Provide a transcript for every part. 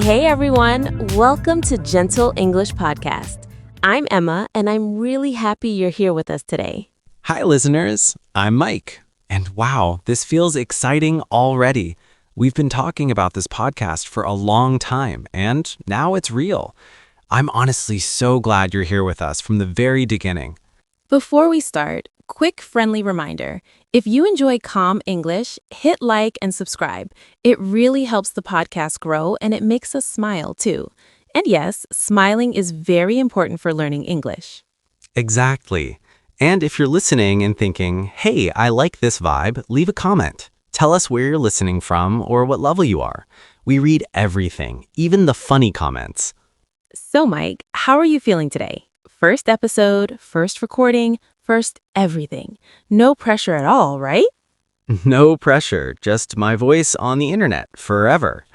Hey everyone! Welcome to Gentle English Podcast. I'm Emma, and I'm really happy you're here with us today. Hi, listeners. I'm Mike. And wow, this feels exciting already. We've been talking about this podcast for a long time, and now it's real. I'm honestly so glad you're here with us from the very beginning. Before we start, quick friendly reminder. If you enjoy Calm English, hit like and subscribe. It really helps the podcast grow and it makes us smile too. And yes, smiling is very important for learning English. Exactly. And if you're listening and thinking, hey, I like this vibe, leave a comment. Tell us where you're listening from or what level you are. We read everything, even the funny comments. So Mike, how are you feeling today? First episode, first recording, first everything. No pressure at all, right? No pressure, just my voice on the internet forever.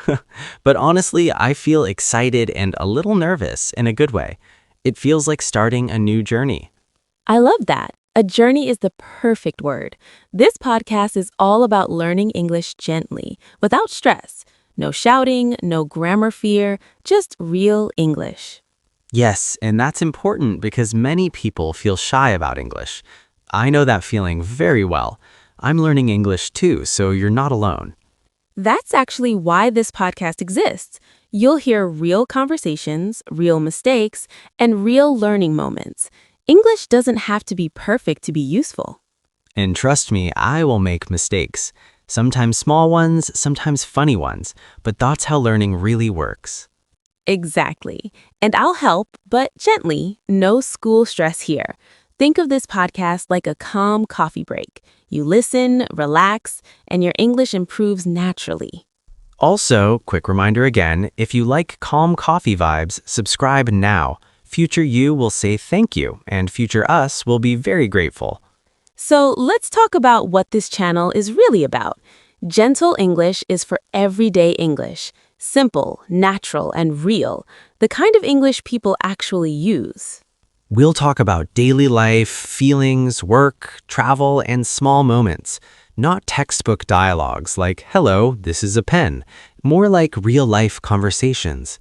But honestly, I feel excited and a little nervous in a good way. It feels like starting a new journey. I love that. A journey is the perfect word. This podcast is all about learning English gently, without stress. No shouting, no grammar fear, just real English. Yes, and that's important because many people feel shy about English. I know that feeling very well. I'm learning English too, so you're not alone. That's actually why this podcast exists. You'll hear real conversations, real mistakes, and real learning moments. English doesn't have to be perfect to be useful. And trust me, I will make mistakes. Sometimes small ones, sometimes funny ones, but that's how learning really works. Exactly. And I'll help, but gently, no school stress here. Think of this podcast like a calm coffee break. You listen, relax, and your English improves naturally. Also, quick reminder again, if you like calm coffee vibes, subscribe now. Future you will say thank you, and future us will be very grateful. So let's talk about what this channel is really about. Gentle English is for everyday English. Simple, natural, and real. The kind of English people actually use. We'll talk about daily life, feelings, work, travel, and small moments. Not textbook dialogues like, hello, this is a pen. More like real-life conversations.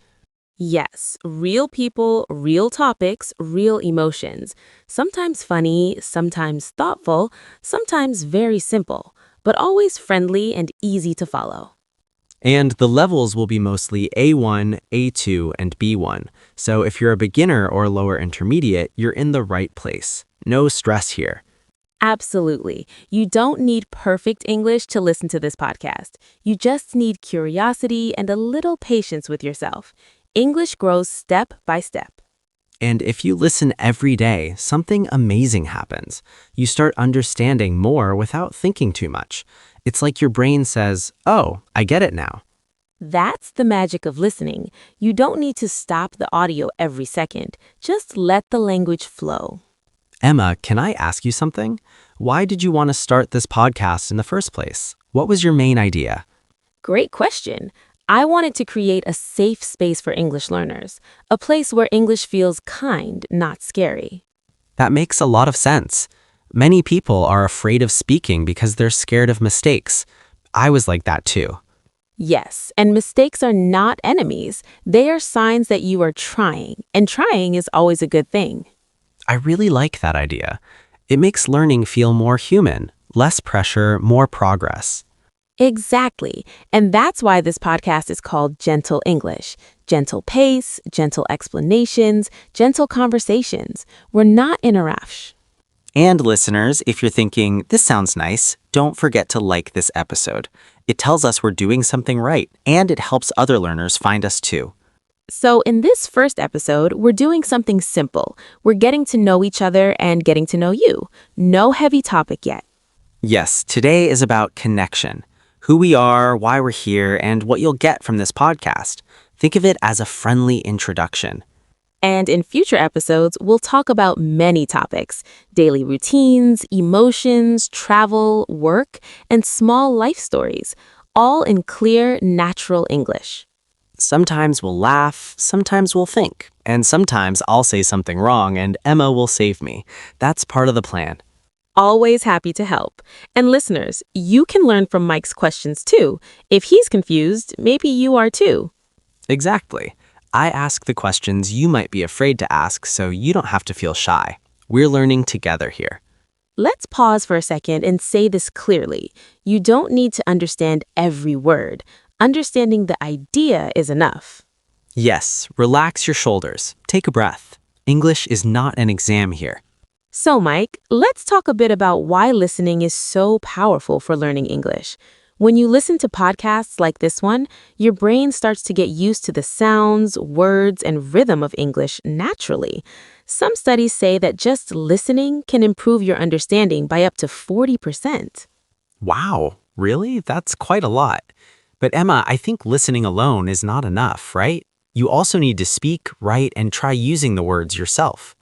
Yes, real people, real topics, real emotions. Sometimes funny, sometimes thoughtful, sometimes very simple, but always friendly and easy to follow. And the levels will be mostly A1, A2, and B1. So if you're a beginner or lower intermediate, you're in the right place. No stress here. Absolutely. You don't need perfect English to listen to this podcast. You just need curiosity and a little patience with yourself. English grows step by step. And if you listen every day, something amazing happens. You start understanding more without thinking too much. It's like your brain says, oh, I get it now. That's the magic of listening. You don't need to stop the audio every second. Just let the language flow. Emma, can I ask you something? Why did you want to start this podcast in the first place? What was your main idea? Great question. I wanted to create a safe space for English learners, a place where English feels kind, not scary. That makes a lot of sense. Many people are afraid of speaking because they're scared of mistakes. I was like that too. Yes, and mistakes are not enemies. They are signs that you are trying, and trying is always a good thing. I really like that idea. It makes learning feel more human, less pressure, more progress. Exactly. And that's why this podcast is called Gentle English. Gentle pace, gentle explanations, gentle conversations. We're not in a rush. And listeners, if you're thinking, this sounds nice, don't forget to like this episode. It tells us we're doing something right, and it helps other learners find us too. So in this first episode, we're doing something simple. We're getting to know each other and getting to know you. No heavy topic yet. Yes, today is about connection. Who we are, why we're here, and what you'll get from this podcast. Think of it as a friendly introduction. And in future episodes, we'll talk about many topics: daily routines, emotions, travel, work, and small life stories, all in clear, natural English. Sometimes we'll laugh, sometimes we'll think, and sometimes I'll say something wrong and Emma will save me. That's part of the plan. Always happy to help. And listeners, you can learn from Mike's questions too. If he's confused, maybe you are too. Exactly. I ask the questions you might be afraid to ask so you don't have to feel shy. We're learning together here. Let's pause for a second and say this clearly. You don't need to understand every word. Understanding the idea is enough. Yes, relax your shoulders. Take a breath. English is not an exam here. So, Mike, let's talk a bit about why listening is so powerful for learning English. When you listen to podcasts like this one, your brain starts to get used to the sounds, words, and rhythm of English naturally. Some studies say that just listening can improve your understanding by up to 40%. Wow, really? That's quite a lot. But Emma, I think listening alone is not enough, right? You also need to speak, write, and try using the words yourself.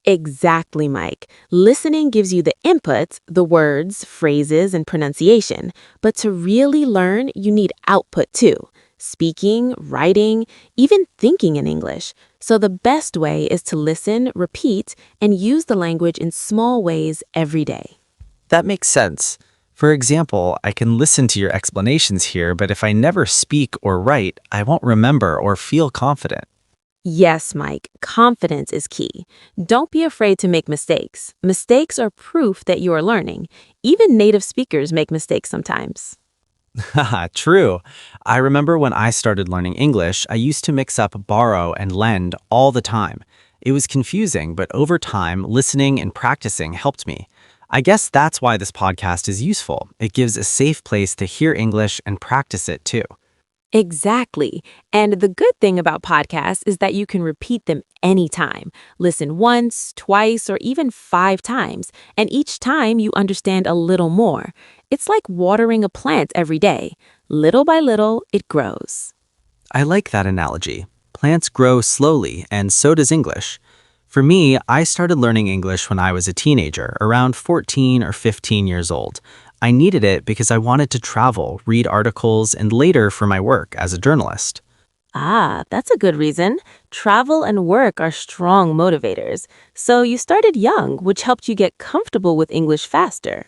Exactly, Mike. Listening gives you the inputs, the words, phrases, and pronunciation. But to really learn, you need output too. Speaking, writing, even thinking in English. So the best way is to listen, repeat, and use the language in small ways every day. That makes sense. For example, I can listen to your explanations here, but if I never speak or write, I won't remember or feel confident. Yes, Mike, confidence is key. Don't be afraid to make mistakes. Mistakes are proof that you are learning. Even native speakers make mistakes sometimes. Haha, true. I remember when I started learning English, I used to mix up borrow and lend all the time. It was confusing, but over time, listening and practicing helped me. I guess that's why this podcast is useful. It gives a safe place to hear English and practice it too. Exactly. And the good thing about podcasts is that you can repeat them anytime. Listen once, twice, or even 5 times, and each time you understand a little more. It's like watering a plant every day. Little by little, it grows. I like that analogy. Plants grow slowly, and so does English. For me, I started learning English when I was a teenager, around 14 or 15 years old. I needed it because I wanted to travel, read articles, and later for my work as a journalist. Ah, that's a good reason. Travel and work are strong motivators. So you started young, which helped you get comfortable with English faster.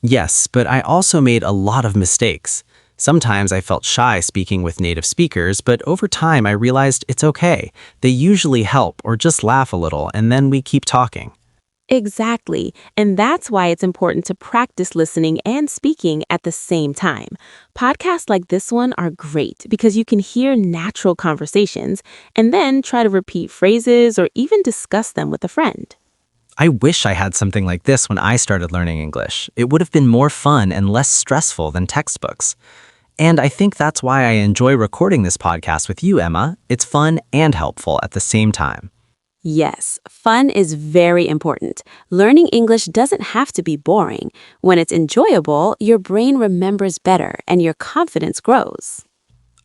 Yes, but I also made a lot of mistakes. Sometimes I felt shy speaking with native speakers, but over time I realized it's okay. They usually help or just laugh a little, and then we keep talking. Exactly. And that's why it's important to practice listening and speaking at the same time. Podcasts like this one are great because you can hear natural conversations and then try to repeat phrases or even discuss them with a friend. I wish I had something like this when I started learning English. It would have been more fun and less stressful than textbooks. And I think that's why I enjoy recording this podcast with you, Emma. It's fun and helpful at the same time. Yes, fun is very important. Learning English doesn't have to be boring. When it's enjoyable, your brain remembers better and your confidence grows.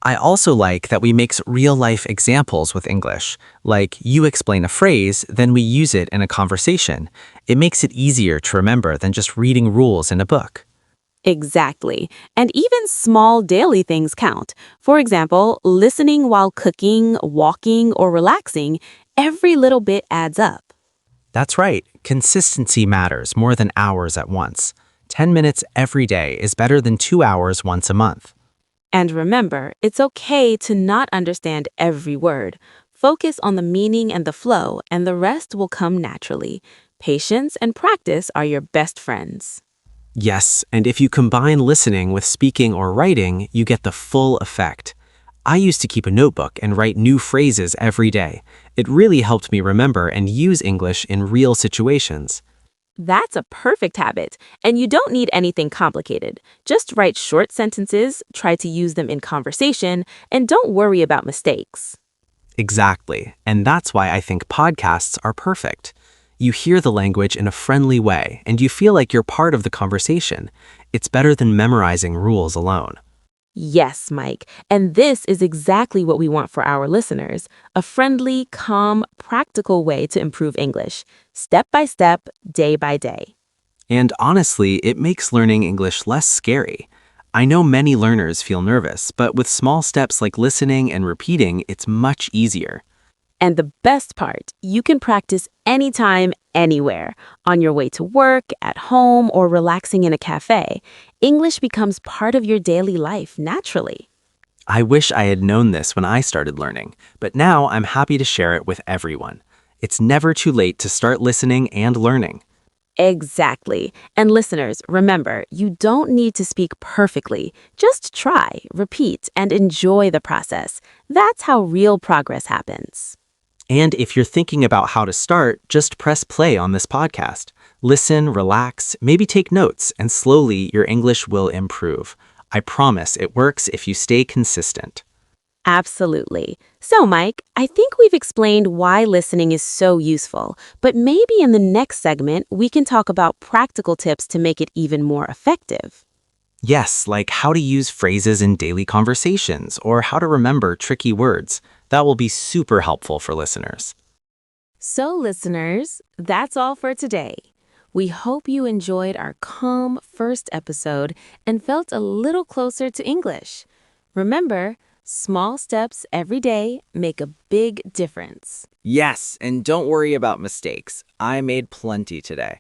I also like that we mix real-life examples with English. Like, you explain a phrase, then we use it in a conversation. It makes it easier to remember than just reading rules in a book. Exactly. And even small daily things count. For example, listening while cooking, walking, or relaxing, every little bit adds up. That's right. Consistency matters more than hours at once. 10 minutes every day is better than 2 hours once a month. And remember, it's okay to not understand every word. Focus on the meaning and the flow, and the rest will come naturally. Patience and practice are your best friends. Yes, and if you combine listening with speaking or writing, you get the full effect. I used to keep a notebook and write new phrases every day. It really helped me remember and use English in real situations. That's a perfect habit, and you don't need anything complicated. Just write short sentences, try to use them in conversation, and don't worry about mistakes. Exactly, and that's why I think podcasts are perfect. You hear the language in a friendly way, and you feel like you're part of the conversation. It's better than memorizing rules alone. Yes, Mike, and this is exactly what we want for our listeners, a friendly, calm, practical way to improve English, step by step, day by day. And honestly, it makes learning English less scary. I know many learners feel nervous, but with small steps like listening and repeating, it's much easier. And the best part, you can practice anytime, anywhere. On your way to work, at home, or relaxing in a cafe. English becomes part of your daily life naturally. I wish I had known this when I started learning, but now I'm happy to share it with everyone. It's never too late to start listening and learning. Exactly. And listeners, remember, you don't need to speak perfectly. Just try, repeat, and enjoy the process. That's how real progress happens. And if you're thinking about how to start, just press play on this podcast. Listen, relax, maybe take notes, and slowly your English will improve. I promise it works if you stay consistent. Absolutely. So, Mike, I think we've explained why listening is so useful, but maybe in the next segment, we can talk about practical tips to make it even more effective. Yes, like how to use phrases in daily conversations or how to remember tricky words. That will be super helpful for listeners. So, listeners, that's all for today. We hope you enjoyed our calm first episode and felt a little closer to English. Remember, small steps every day make a big difference. Yes, and don't worry about mistakes. I made plenty today.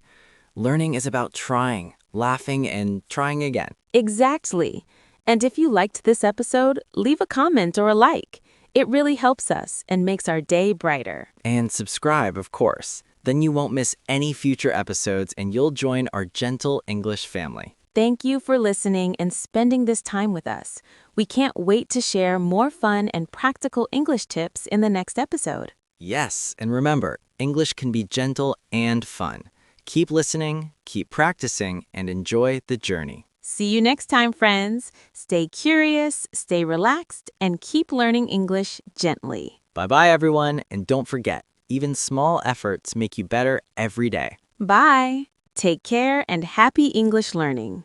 Learning is about trying, laughing, and trying again. Exactly. And if you liked this episode, leave a comment or a like. It really helps us and makes our day brighter. And subscribe, of course. Then you won't miss any future episodes and you'll join our gentle English family. Thank you for listening and spending this time with us. We can't wait to share more fun and practical English tips in the next episode. Yes, and remember, English can be gentle and fun. Keep listening, keep practicing, and enjoy the journey. See you next time, friends. Stay curious, stay relaxed, and keep learning English gently. Bye-bye, everyone, and don't forget, even small efforts make you better every day. Bye. Take care and happy English learning.